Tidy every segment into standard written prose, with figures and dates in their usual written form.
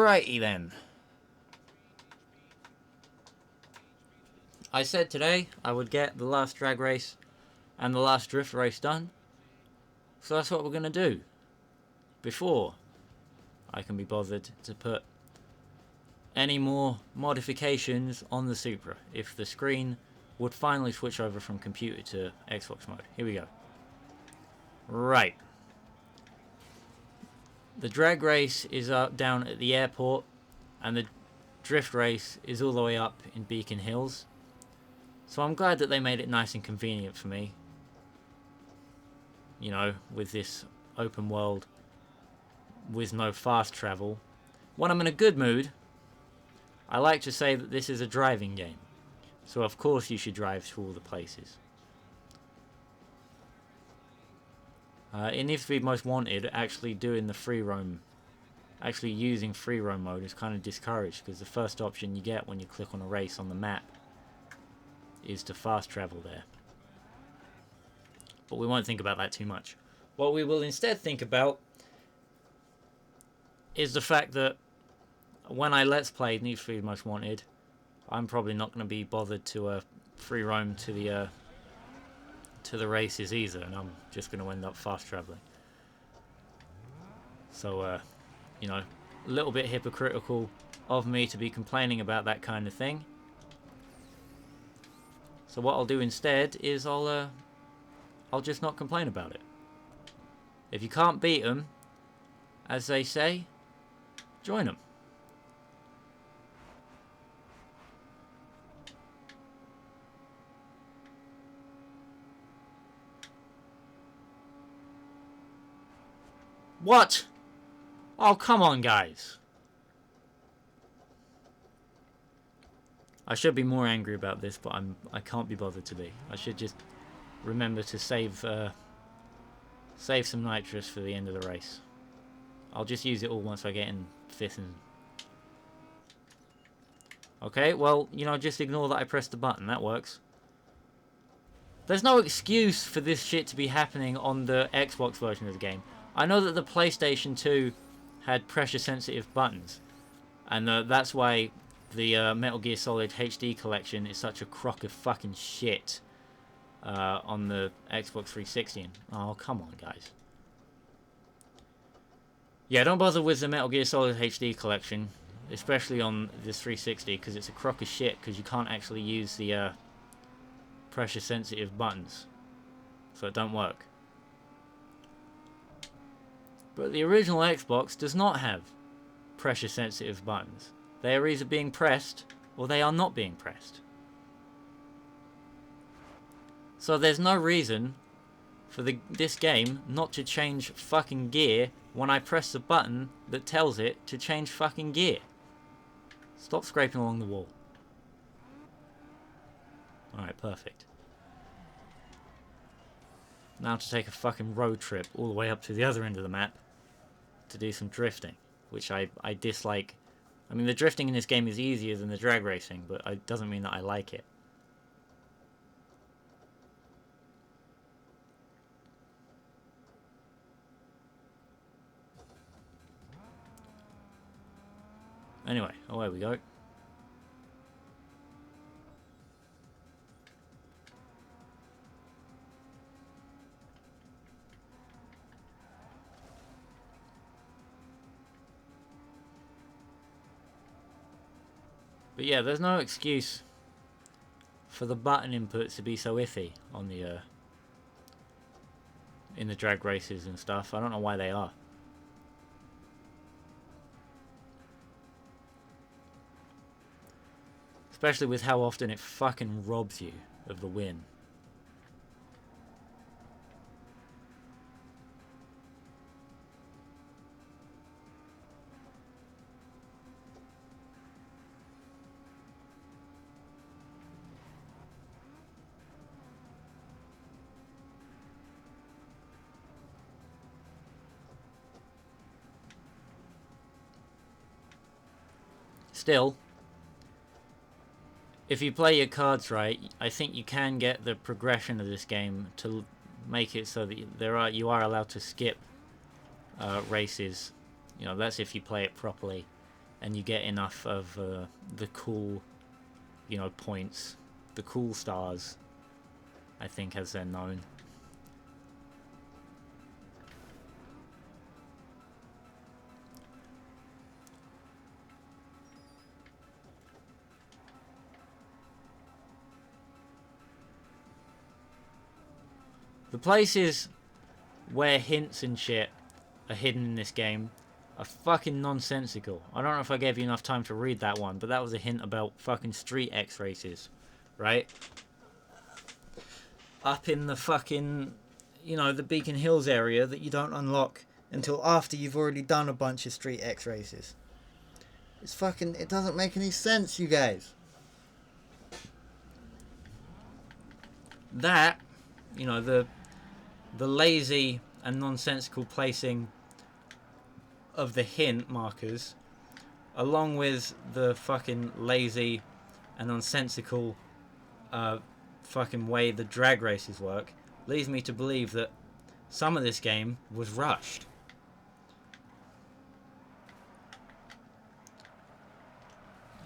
Alrighty then. I said today I would get the last drag race and the last drift race done. So that's what we're going to do. Before I can be bothered to put any more modifications on the Supra. If the screen would finally switch over from computer to Xbox mode. Here we go. Right. The drag race is up down at the airport, and the drift race is all the way up in Beacon Hills. So I'm glad that they made it nice and convenient for me. You know, with this open world with no fast travel. When I'm in a good mood, I like to say that this is a driving game. So of course you should drive to all the places. In Need for Speed Most Wanted, actually doing the free roam, actually using free roam mode is kind of discouraged, because the first option you get when you click on a race on the map is to fast travel there. But we won't think about that too much. What we will instead think about is the fact that when I Let's Play Need for Speed Most Wanted, I'm probably not going to be bothered to free roam to the races either, and I'm just going to end up fast traveling. So, you know, a little bit hypocritical of me to be complaining about that kind of thing. So what I'll do instead is I'll just not complain about it. If you can't beat them, as they say, join them. What? Oh, come on, guys. I should be more angry about this, but I can't be bothered to be. I should just remember to save some nitrous for the end of the race. I'll just use it all once I get in fifth and... Okay, well, you know, just ignore that I pressed the button. That works. There's no excuse for this shit to be happening on the Xbox version of the game. I know that the PlayStation 2 had pressure-sensitive buttons, and that's why the Metal Gear Solid HD collection is such a crock of fucking shit on the Xbox 360. Oh, come on, guys. Yeah, don't bother with the Metal Gear Solid HD collection, especially on this 360, because it's a crock of shit, because you can't actually use the pressure-sensitive buttons, so it don't work. But the original Xbox does not have pressure-sensitive buttons. They are either being pressed, or they are not being pressed. So there's no reason for this game not to change fucking gear when I press the button that tells it to change fucking gear. Stop scraping along the wall. Alright, perfect. Now to take a fucking road trip all the way up to the other end of the map to do some drifting, which I dislike. I mean, the drifting in this game is easier than the drag racing, but it doesn't mean that I like it. Anyway, away we go. But yeah, there's no excuse for the button inputs to be so iffy on the in the drag races and stuff. I don't know why they are. Especially with how often it fucking robs you of the win. Still, if you play your cards right, I think you can get the progression of this game to make it so that you are allowed to skip races. You know, that's if you play it properly and you get enough of the cool, you know, points, the cool stars, I think, as they're known. The places where hints and shit are hidden in this game are fucking nonsensical. I don't know if I gave you enough time to read that one, but that was a hint about fucking Street X races, right? Up in the fucking, you know, the Beacon Hills area that you don't unlock until after you've already done a bunch of Street X races. It's fucking, it doesn't make any sense, you guys. That, you know, the lazy and nonsensical placing of the hint markers, along with the fucking lazy and nonsensical fucking way the drag races work, leads me to believe that some of this game was rushed.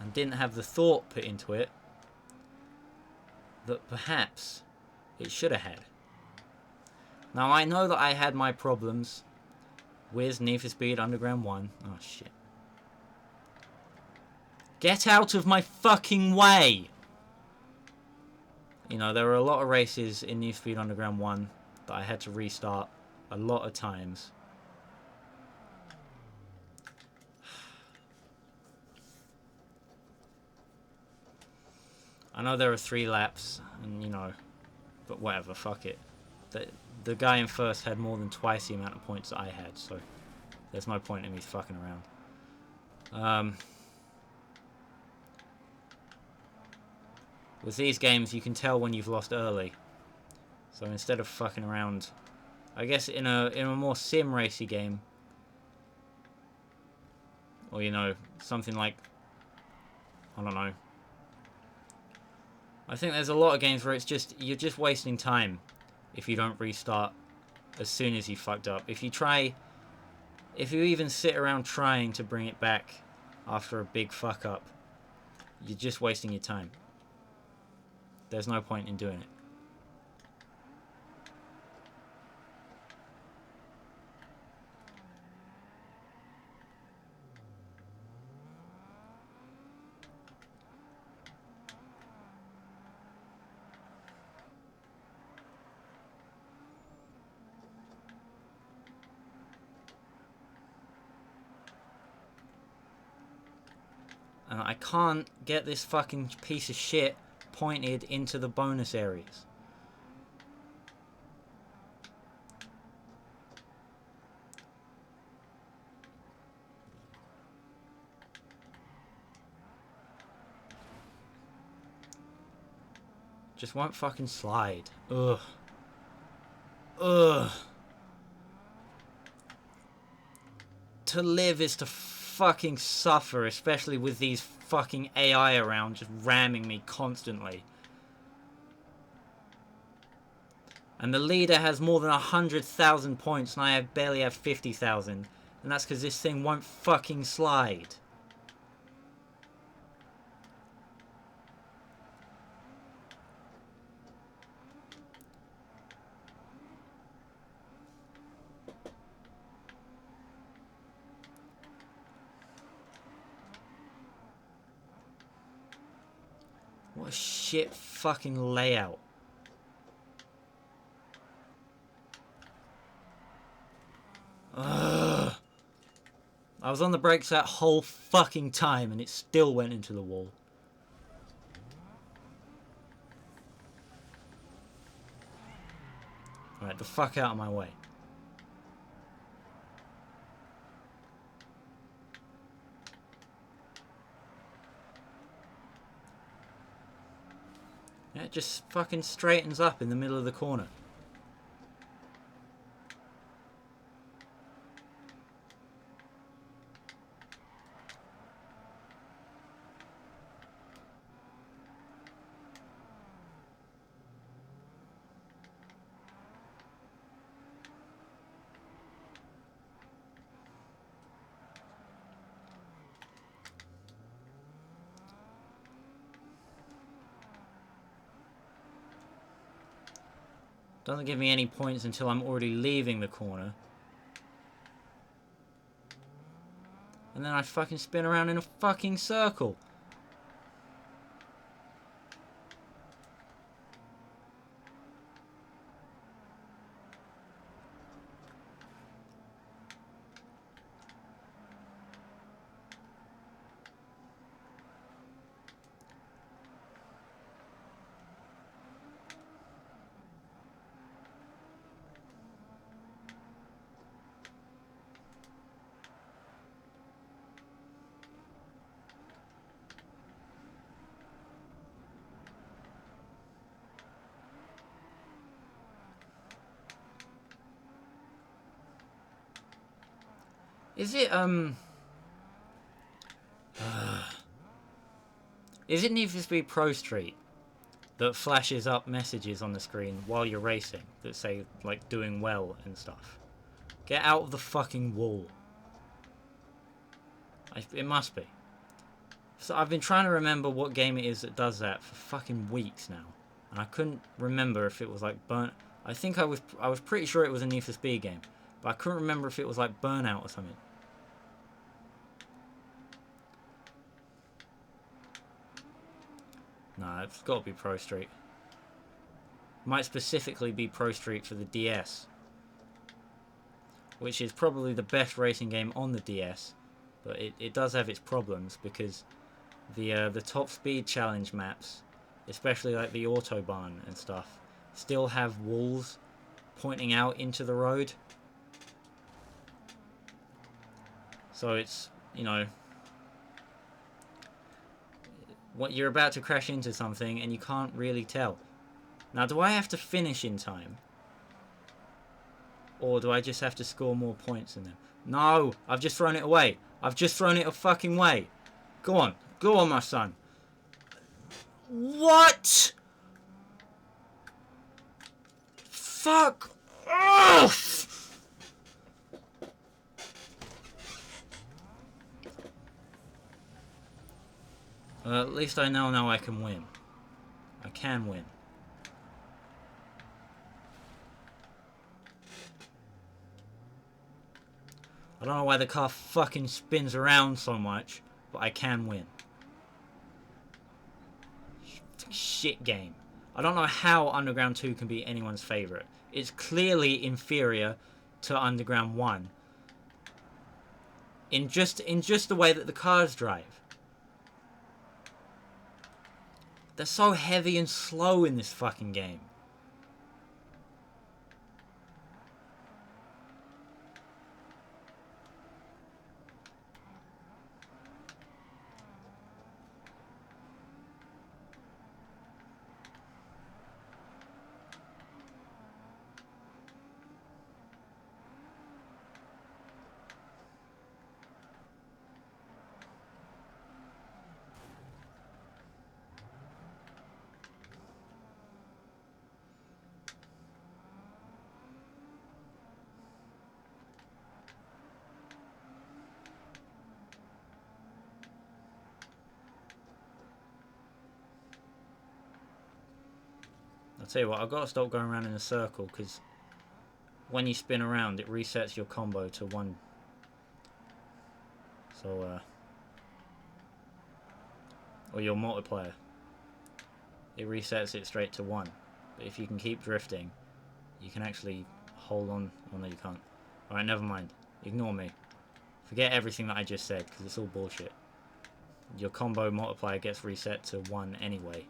And didn't have the thought put into it that perhaps it should have had. Now, I know that I had my problems with Need for Speed Underground 1. Oh, shit. Get out of my fucking way! You know, there were a lot of races in Need for Speed Underground 1 that I had to restart a lot of times. I know there are 3 laps, and you know, but whatever, fuck it. The guy in first had more than twice the amount of points that I had, so there's no point in me fucking around. With these games, you can tell when you've lost early. So instead of fucking around, I guess in a more sim racy game, or you know, something like, I don't know. I think there's a lot of games where it's just, you're just wasting time if you don't restart as soon as you fucked up. If you even sit around trying to bring it back after a big fuck up, you're just wasting your time. There's no point in doing it. And I can't get this fucking piece of shit pointed into the bonus areas. Just won't fucking slide. Ugh. Ugh. To live is to fucking suffer, especially with these fucking AI around just ramming me constantly. And the leader has more than 100,000 points and I barely have 50,000. And that's because this thing won't fucking slide. What a shit fucking layout. Ugh. I was on the brakes that whole fucking time and it still went into the wall. Alright, the fuck out of my way. Yeah, it just fucking straightens up in the middle of the corner. Doesn't give me any points until I'm already leaving the corner. And then I fucking spin around in a fucking circle. Is it, is it Need for Speed Pro Street that flashes up messages on the screen while you're racing that say, like, doing well and stuff? Get out of the fucking wall. It must be. So I've been trying to remember what game it is that does that for fucking weeks now. And I couldn't remember if it was like I think I was pretty sure it was a Need for Speed game. But I couldn't remember if it was like Burnout or something. Nah, it's got to be Pro Street. Might specifically be Pro Street for the DS. Which is probably the best racing game on the DS. But it does have its problems because the top speed challenge maps, especially like the Autobahn and stuff, still have walls pointing out into the road. So it's, you know, what you're about to crash into something and you can't really tell. Now, do I have to finish in time? Or do I just have to score more points than them? No! I've just thrown it away. I've just thrown it a fucking way. Go on. Go on, my son. What? Fuck off! At least I now I can win. I can win. I don't know why the car fucking spins around so much, but I can win. Shit game. I don't know how Underground 2 can be anyone's favourite. It's clearly inferior to Underground 1. In just the way that the cars drive. They're so heavy and slow in this fucking game. I'll tell you what, I've got to stop going around in a circle, because when you spin around, it resets your combo to 1. So, or your multiplayer. It resets it straight to 1. But if you can keep drifting, you can actually hold on. Oh no, you can't. Alright, never mind. Ignore me. Forget everything that I just said, because it's all bullshit. Your combo multiplier gets reset to 1 anyway.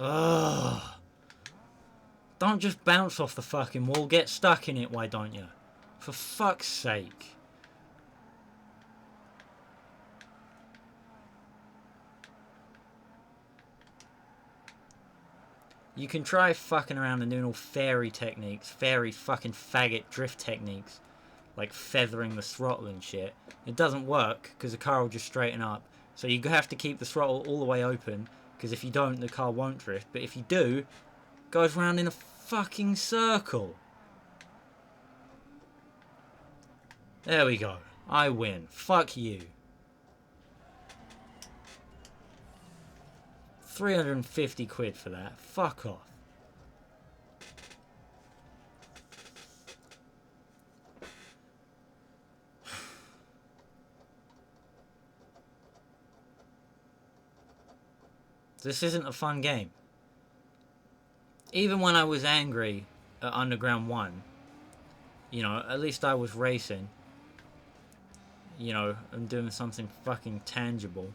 Ugh. Don't just bounce off the fucking wall. Get stuck in it, why don't you? For fuck's sake. You can try fucking around and doing all fairy techniques, fairy fucking faggot drift techniques, like feathering the throttle and shit. It doesn't work, because the car will just straighten up. So you have to keep the throttle all the way open, because if you don't, the car won't drift. But if you do, it goes round in a fucking circle. There we go. I win. Fuck you. 350 quid for that. Fuck off. This isn't a fun game. Even when I was angry at Underground 1, you know, at least I was racing. You know, and doing something fucking tangible.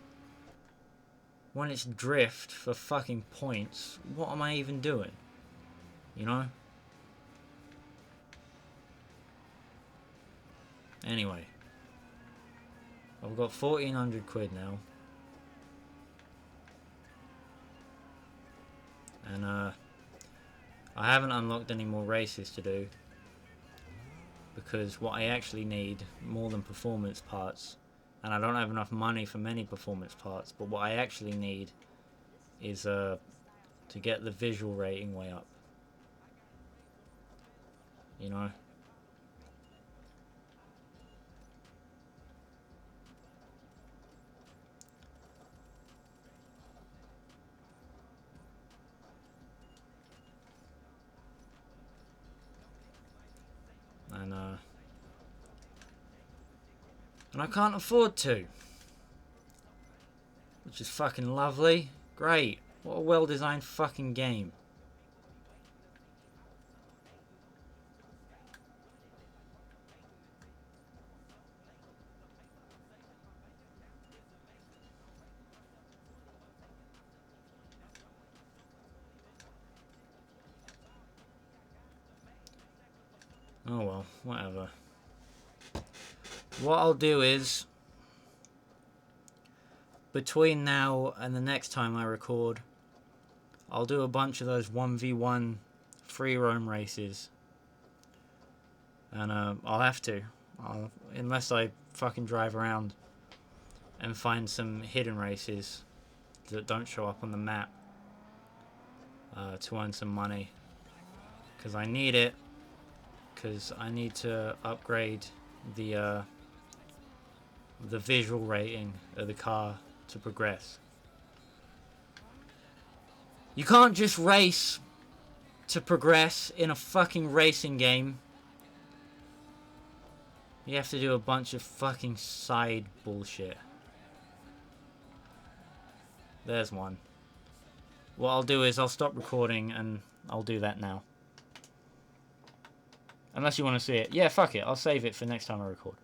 When it's drift for fucking points, what am I even doing? You know? Anyway. I've got 1,400 quid now. And, I haven't unlocked any more races to do. Because what I actually need, more than performance parts, and I don't have enough money for many performance parts, but what I actually need is to get the visual rating way up. You know? And I can't afford to. Which is fucking lovely. Great. What a well-designed fucking game. Oh well, whatever. What I'll do is, between now and the next time I record, I'll do a bunch of those 1v1 free roam races. And I'll have to. Unless I fucking drive around and find some hidden races that don't show up on the map to earn some money. Because I need it. Because I need to upgrade the visual rating of the car to progress. You can't just race to progress in a fucking racing game. You have to do a bunch of fucking side bullshit. There's one. What I'll do is I'll stop recording and I'll do that now. Unless you want to see it. Yeah, fuck it. I'll save it for next time I record.